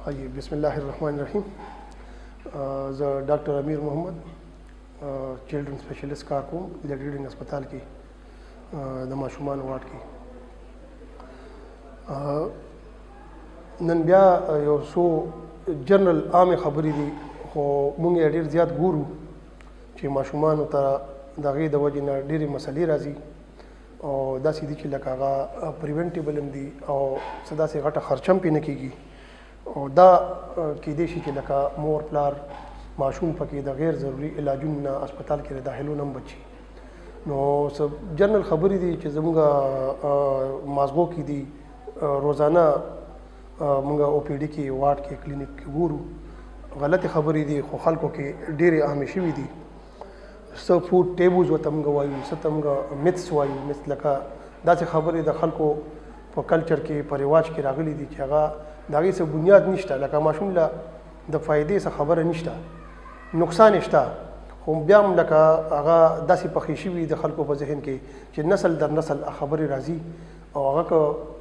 हाजी बिस्मिल्लाहिर्रहमानिर्रहीम। डॉक्टर अमीर Mohammad children specialist कारकुन लेडी रीडिंग अस्पताल की د ماشومان واर्ड की نن بیا یو څو جنرال عامې خبرې دي خو موږ یې ډېر زیات ګورو چې ماشومانو ته د هغې د وجې نه ډېرې مسلې راځي او داسې دي چې لکه هغه پریونټیبل هم دي او څه داسې غټه خرچه هم پرې نه کېږي او دا کېدای شي چې لکه مور پلار ماشوم پکې د غیر ضروري علاجونو نه هسپتال کې د داخلو نه هم بچي. نو څه جنرال خبرې دي چې زموږ مازغو کې دي روزانه موږ او پی ډي کې واټ کې کلینیک کې ګورو غلطې خبرې دي خو خلکو کې ډېرې عامې شوي دي. څه فوډ ټیبوز ورته موږ وایو څه ته موږ میتس وایو میتس لکه داسې خبرې د خلکو په کلچر کې په رواج کې راغلي دي چې هغه د هغې څه بنیاد نشته لکه ماشوم له د فایدې څه خبره نشته نقصان شته خو بیا هم لکه هغه داسې پخې شوي د خلکو په ذهن کې چې نسل در نسل خبرې راځي او هغه که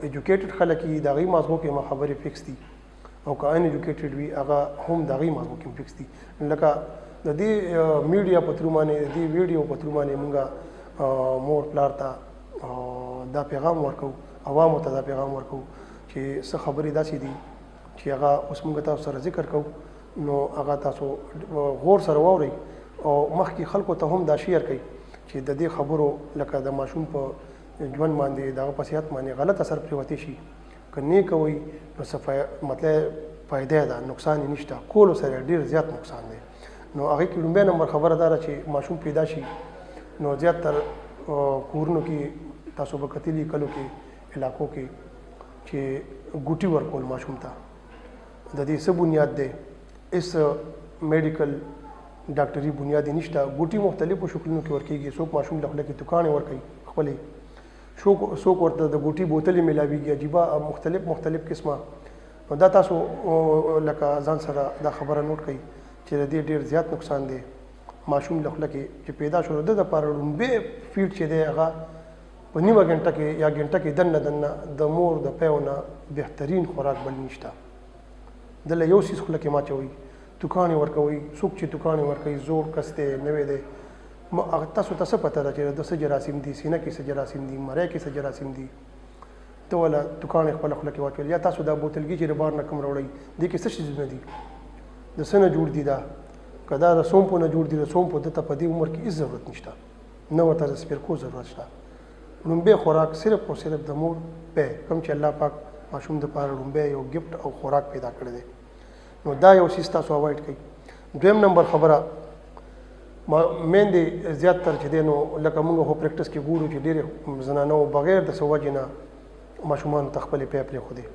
ایجوکیټډ خلک وي د هغې مازغو کې هم خبرې فکس دي او که ان ایجوکیټډ وي هغه هم د هغې مازغو کې هم فکس دي. لکه د دې میډیا په تھرو باندې د دې ویډیو په تھرو باندې موږ مور پلار ته دا پیغام ورکوو عوامو ته دا پیغام ورکوو چې څه خبرې داسې دي چې هغه اوس موږ تاسو سره ذکر کوو نو هغه تاسو غور سره واورئ او مخکې خلکو ته هم دا شیر کوي چې د دې خبرو لکه د ماشوم په ژوند باندې د هغه په صحت باندې غلط اثر پرېوتی شي که نه کوئ نو څه مطلب فایده ده نقصان یې نشته کولو سره ډېر زیات نقصان دی. نو هغې کې لومبی نمبر خبره دا ده چې ماشوم پیدا شي نو زیاتتر کورونو کې تاسو به کتلي کلو کې علاقو کې چې ګوټي ورکول ماشوم ته د دې څه بنیاد دی اس میډیکل ډاکټري بنیاد یې نشته. ګوټي مختلفو شکلونو کې ورکېږي څوک ماشوم له خوله کې دوکانې ورکوي خپلې څوک ورته د ګوټي بوتلې میلاویږي عجیبه مختلف قسمه. نو دا تاسو لکه ځان سره دا خبره نوټ کړئ چې د دې ډېر زیات نقصان دی. ماشوم له خوله کې چې پیدا شو د دپاره لومبی فیډ چې دی هغه په نیمه ګنټه کې یا ګنټه کې دننه د مور د پیو نه بهترین خوراک بل نشته. دله یو څیز خوله کې ماچوئ دوکانې ورکوئ څوک چې دوکانې ورکوي زوړ کس دی نوی دی تاسو ته څه پته ده چې د څه جراثیم دي سینه کې څه جراثیم دي مری کې څه جراثیم دي ته وله دوکانې خپله خوله کې واچول یا تاسو دا بوتلګي چې د بار نه کوم راوړئ دې کې څه شیزونه دي د څه نه جوړ دي دا که دا د سومپو نه جوړ دي د سومپو دته په دې عمر کې هېڅ ضرورت نشته نه ورته د سپیرکو ضرورت شته. لومبی خوراک صرف او صرف د مور پی کوم چې الله پاک ماشوم دپاره لومبی یو ګفټ او خوراک پیدا کړی دی نو دا یو څیز تاسو اوایډ کړئ. دویم نمبر خبره میندې زیاتتر چې دی نو لکه موږ خو پریکټس کې ګورو چې ډېرې زنانو بغیر د څه وجې نه ماشومانو ته خپلې پی پرېښودې.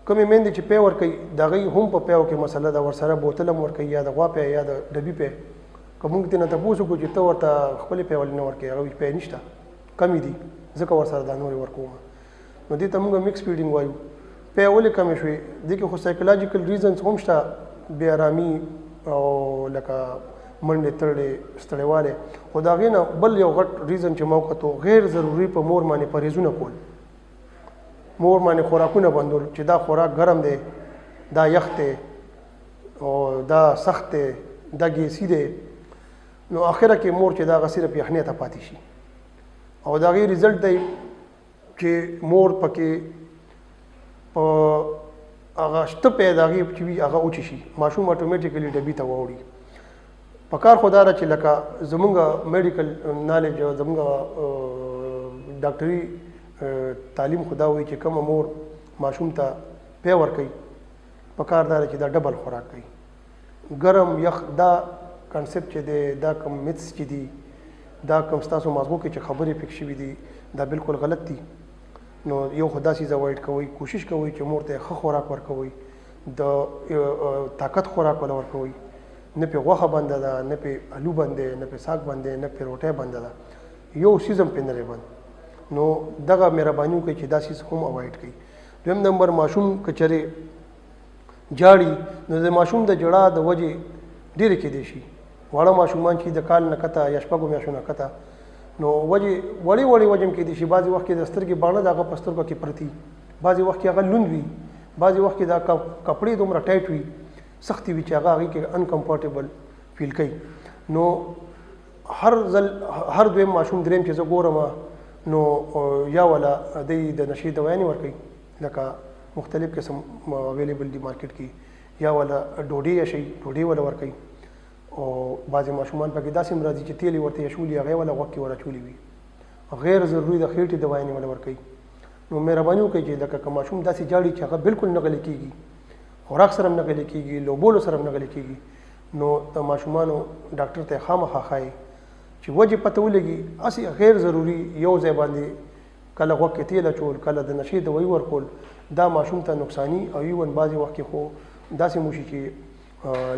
کومې میندې چې پی ورکوي د هغوی هم په پیو کې مسله ده ورسره بوتل هم ورکوي یا د غوا پی یا د ډبي پی که موږ ترې نه تپوس وکړو چې ته ورته خپلې پی ولې نه ورکوې هغه وایي پی نشته کمې دي ځکه ورسره دا نورې ورکوم نو دې ته موږ مکس فیډینګ وایو. پی ولې کمې شوې دې کې خو سایکولوجیکل ریزنز هم شته بې ارامي او لکه منډې تړلې ستړیوالی خو د هغې نه بل یو غټ ریزن چې ما وکتو غیر ضروري په مور باندې پرهیزونه کول مور باندې خوراکونه بندول چې دا خوراک ګرم دی دا یخ دی او دا سخت دی دا ګیسي دی نو آخره کې مور چې دا هغه صرف یخنۍ ته پاتې شي او د هغې ریزلټ دی چې مور پکې په هغه شته پی د هغې چې وي هغه اوچې شي ماشوم اټومیټیکلي ډبي ته واوړي. په کار خو دا ده چې لکه زمونږ میډیکل نالج زمونږ ډاکټري تعلیم خو دا وایي چې کومه مور ماشوم ته پی ورکوي په کار دا ده چې دا ډبل خوراک کوي ګرم یخ دا کنسپټ چې دی دا کوم میتس چې دي دا کوم ستاسو مازغو کې چې خبرې فکس شوي دي دا بالکل غلط دي. نو یو خو دا څیز اوایډ کوئ کوشش کوئ چې مور ته ښه خوراک ورکوئ د طاقت خوراک وله ورکوئ نه پې غوښه بنده ده نه پې الو بند دی نه پې ساګ بند دی نه پې روټۍ بنده ده یو څیز هم پې نه دی بند. نو دغه مهرباني وکړئ چې دا څیز هم اوایډ کړئ. دویم نمبر ماشوم که چېرې جاړي نو د ماشوم د ژړا د وجې ډېرې کېدای شي واړه ماشومان چې د کال نه کته یا شپږو میاشتو نه کته نو وجې وړې وړې وجې هم کېدای شي بعضې وخت کې د سترګې باڼه د هغه په سترګو کې پرتي بعضې وخت کې هغه لوند وي بعضې وخت کې دا کپړې دومره ټایټ وي سختې وي چې هغه هغې کې انکمفرټیبل فیل کوي. نو هر دویم ماشوم دریم چې زه ګورم نو یا ولا دوی د نشې دوایانې ورکوي لکه مختلف قسم اویلیبل دي مارکیټ کې یا ولا ډوډۍ یا شي ډوډۍ ولا ورکوي او بعضې ماشومان پکې داسې هم راځي چې تیل یې ورته یشولي هغې ولا غوږ کې وراچولي وي غیر ضروري د خېټې دوایانې ولا ورکوي. نو مهرباني وکړئ چې لکه که ماشوم داسې جاړي چې هغه بالکل نه غلی کېږي خوراک سره هم نه غلی کېږي لوبولو سره هم نه غلی کېږي نو د ماشومانو ډاکټر ته خامخا ښایي چې وجې پته ولګي هسې غیر ضروري یو ځای باندې کله غوږ کې تیل اچول کله د نشې دوایي ورکول دا ماشوم ته نقصاني او ایون بعضې وخت کې خو داسې هم وشي چې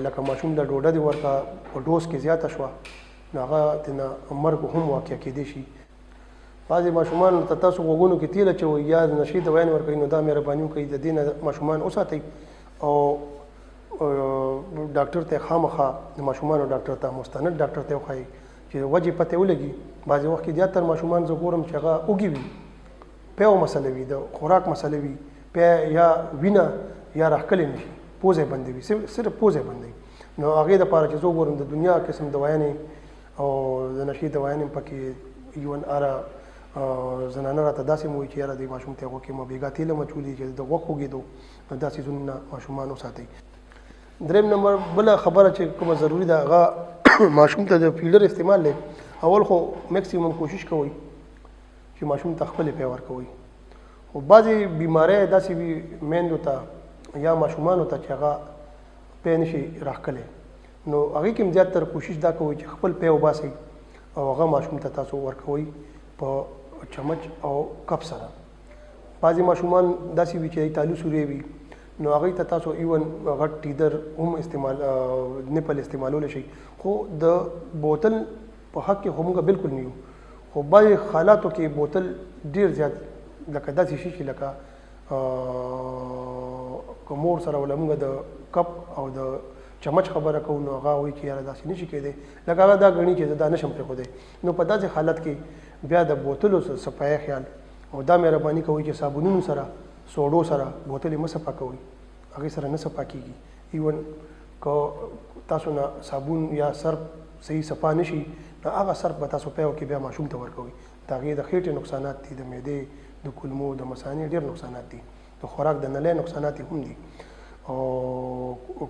لکه ماشوم له ډوډه دې ورکړه په ډوز کې زیاته شوه نو هغه ترنه مرګ هم واقع کېدی شي. بعضې ماشومان ته تاسو غوږونو کې تیل اچوئ یا د نشې دوایانې ورکوئ نو دا مهرباني وکړئ د دې نه ماشومان وساتئ او ډاکټر ته خامخا د ماشومانو ډاکټر ته مستند ډاکټر ته وښایي چې وجې پته ولګي. بعضې وخت کې زیاتر ماشومان زه ګورم چې هغه اوږې وي پیو مسله وي د خوراک مسله وي پی یا وینه یا راښکلی نه شي پوزه بندوي صرف پوزه بندوي نو هغې دپاره چې زه وګورم د دنیا قسم دوایانې او د نشې دوایانې پکې ایون اره زنانه راته داسې مو وایي چې یاره د ماشوم ته غوږ کې مو بېګا تیله مچولي چې د غوږ خوږېدو نو دا څیزونه نه ماشومان وساتئ. دریم نمبر بله خبره چې کومه ضروري ده هغه ماشوم ته د فیډر استعمال دی. اول خو میکسیمم کوشش کوئ چې ماشوم ته خپلې پی ورکوئ خو بعضې بیمارۍ داسې وي میندو ته یا ماشومانو ته چې هغه پی نشي راښکلی نو هغې کې هم زیاتر کوشش دا کوئ چې خپل پی وباسئ او هغه ماشوم ته تاسو ورکوئ په چمچ او کپ سره. بعضې ماشومان داسې وي چې تالو سورې وي نو هغې ته تاسو ایون غټ ټیدر هم استعمال نپل استعمالولی شئ خو د بوتل په حق کې خو موږ بالکل نه یو خو بعضې حالاتو کې بوتل ډېر زیات لکه داسې شي چې لکه که مور سره ولا موږ د کپ او د چمچ خبره کوو نو هغه وایي چې یاره داسې نشي کېدی لکه هغه دا ګڼي چې زه دا نشم پرېښودی نو په داسې حالت کې بیا د بوتلو صفایي خیال او دا مهرباني کوئ چې صابونونو سره سوډو سره بوتلې مه صفا کوئ هغې سره نه صفا کېږي. ایون که تاسو نه صابون یا سرف صحیح صفا نشي نو هغه سرف به تاسو پیو کې بیا ماشوم ته ورکوئ د هغې د خېټې نقصانات دي د معدې د کولمو د مثانې ډېر نقصانات دي د خوراک د نلۍ نقصانات هم دي او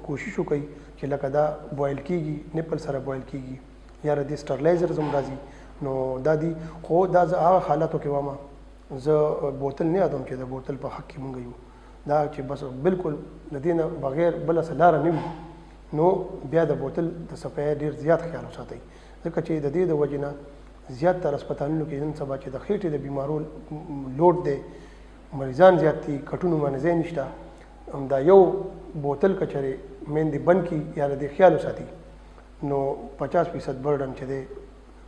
کوشش وکئ چې لکه دا بوایل کېږي نپل سره بوایل کېږي یا د سټرلایزرز هم راځي نو دا دي خو دا زه هغه حالاتو کې وایم زه بوتل نه یادوم چې د بوتل په حق کې مونږ یو دا چې بس بالکل د دې نه بغیر بله څه لاره نه وي نو بیا د بوتل د صفایي ډېر زیات خیال وساتئ ځکه چې د دې د وجې نه زیاتره هسپتالونو کې نن سبا چې د خېټې د بیمارو لوډ دی مریضان زیات دي کټونو باندې ځای نشته دا یو بوتل که چېرې میندې بند کړي یا د دې خیال وساتي نو 50% برډن چې دی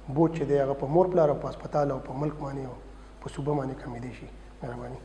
بوج چې دی هغه په مور پلار او په هسپتال او په ملک باندې او په صوبه باندې کمېدی شي. مهرباني.